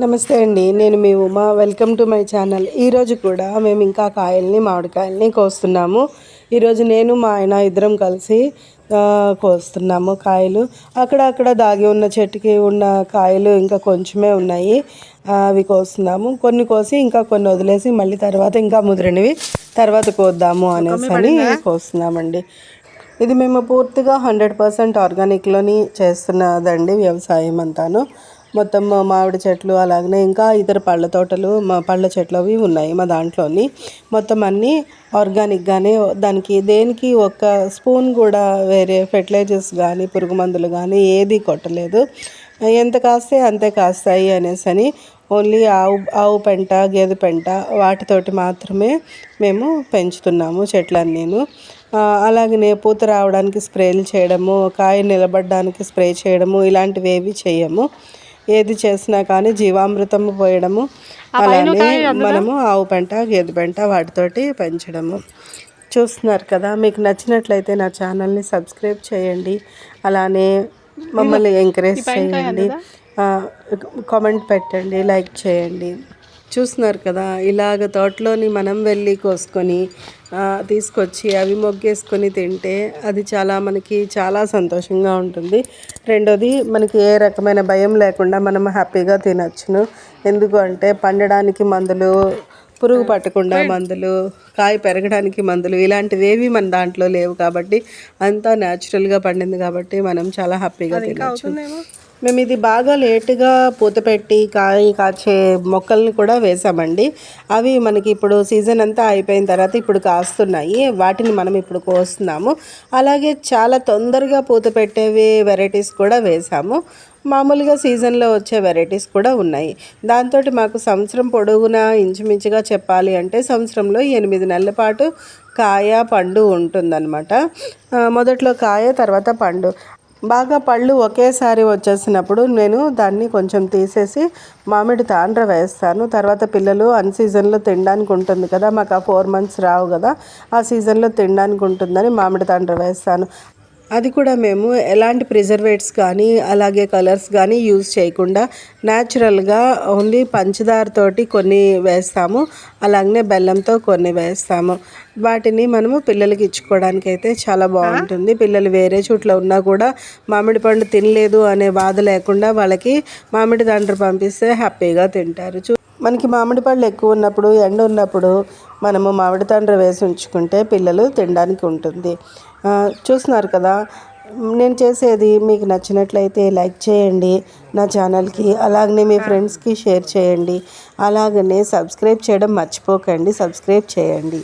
నమస్తే అండి, నేను మీ Uma. Welcome to my channel. ఈరోజు కూడా మేము ఇంకా మామిడికాయల్ని కోస్తున్నాము. ఈరోజు నేను మా ఆయన ఇద్దరం కలిసి కోస్తున్నాము కాయలు. అక్కడ దాగి ఉన్న చెట్టుకి ఉన్న కాయలు ఇంకా కొంచెమే ఉన్నాయి, అవి కోస్తున్నాము. కొన్ని కోసి ఇంకా కొన్ని వదిలేసి మళ్ళీ తర్వాత ఇంకా ముదిరినవి తర్వాత కోద్దాము అనేసి కోస్తున్నామండి. ఇది మేము పూర్తిగా 100% ఆర్గానిక్లోని చేస్తున్నదండి వ్యవసాయం అంతాను. మొత్తం మామిడి చెట్లు, అలాగనే ఇంకా ఇతర పళ్ళ తోటలు, పళ్ళ చెట్లు అవి ఉన్నాయి మా దాంట్లోని. మొత్తం అన్నీ ఆర్గానిక్గానే, దానికి దేనికి ఒక్క స్పూన్ కూడా వేరే ఫెర్టిలైజర్స్ కానీ పురుగు మందులు కానీ ఏది కొట్టలేదు. ఎంత కాస్తే అంతే కాస్తాయి అనేసి ఓన్లీ ఆవు పెంట, గేదె పెంట వాటితోటి మాత్రమే మేము పెంచుతున్నాము చెట్లన్నీను. అలాగనే పూత రావడానికి స్ప్రేలు చేయడము, కాయ నిలబడడానికి స్ప్రే చేయడము ఇలాంటివి ఏవి చేయము. ఏది చేసినా కానీ జీవామృతం పోయడము, అలానే మనము ఆవు పెంట, గేదె పెంట వాటితోటి పెంచడము. చూస్తున్నారు కదా, మీకు నచ్చినట్లయితే నా ఛానల్ని సబ్స్క్రైబ్ చేయండి, అలానే మమ్మల్ని ఎంకరేజ్ చేయండి, కామెంట్ పెట్టండి, లైక్ చేయండి. చూస్తున్నారు కదా, ఇలాగ తోటలోని మనం వెళ్ళి కోసుకొని తీసుకొచ్చి అవి మొగ్గేసుకొని తింటే అది మనకి చాలా సంతోషంగా ఉంటుంది. రెండోది, మనకి ఏ రకమైన భయం లేకుండా మనం హ్యాపీగా తినచ్చును. ఎందుకు అంటే పండడానికి మందులు, పురుగు పట్టకుండా మందులు, కాయ పెరగడానికి మందులు ఇలాంటివి ఏవి మన దాంట్లో లేవు కాబట్టి, అంతా న్యాచురల్గా పండింది కాబట్టి మనం చాలా హ్యాపీగా తినచ్చు. మేము ఇది బాగా లేటుగా పూత పెట్టి కాచే మొక్కల్ని కూడా వేసామండి. అవి మనకి ఇప్పుడు సీజన్ అంతా అయిపోయిన తర్వాత ఇప్పుడు కాస్తున్నాయి, వాటిని మనం ఇప్పుడు కోస్తున్నాము. అలాగే చాలా తొందరగా పూత పెట్టేవి వెరైటీస్ కూడా వేసాము. మామూలుగా సీజన్లో వచ్చే వెరైటీస్ కూడా ఉన్నాయి. దాంతో మాకు సంవత్సరం పొడవునా ఇంచుమించుగా చెప్పాలి అంటే సంవత్సరంలో 8 నెలల పాటు కాయ పండు ఉంటుందన్నమాట. మొదట్లో కాయ, తర్వాత పండు. బాగా పళ్ళు ఒకేసారి వచ్చేసినప్పుడు నేను దాన్ని కొంచెం తీసేసి మామిడి తాండ్ర వేస్తాను. తర్వాత పిల్లలు అన్సీజన్లో తినడానికి ఉంటుంది కదా, మాకు ఆ 4 మంత్స్ రావు కదా, ఆ సీజన్లో తినడానికి ఉంటుందని మామిడి తాండ్ర వేస్తాను. అది కూడా మేము ఎలాంటి ప్రిజర్వేటివ్స్ కానీ అలాగే కలర్స్ కానీ యూజ్ చేయకుండా న్యాచురల్గా ఓన్లీ పంచదారతోటి కొన్ని వేస్తాము, అలాగనే బెల్లంతో కొన్ని వేస్తాము. వాటిని మనము పిల్లలకి ఇచ్చుకోవడానికి అయితే చాలా బాగుంటుంది. పిల్లలు వేరే చోట్ల ఉన్నా కూడా మామిడి పండు తినలేదు అనే బాధ లేకుండా వాళ్ళకి మామిడి తాండ్ర పంపిస్తే హ్యాపీగా తింటారు. మనకి మామిడి పళ్ళు ఎక్కువ ఉన్నప్పుడు, ఎండ ఉన్నప్పుడు మనము మామిడి తాండ్ర వేసి ఉంచుకుంటే పిల్లలు తినడానికి ఉంటుంది. చూస్తున్నారు కదా, నేను చేసేది మీకు నచ్చినట్లయితే లైక్ చేయండి నా ఛానల్కి, అలాగనే మీ ఫ్రెండ్స్కి షేర్ చేయండి, అలాగనే సబ్స్క్రైబ్ చేయడం మర్చిపోకండి, సబ్స్క్రైబ్ చేయండి.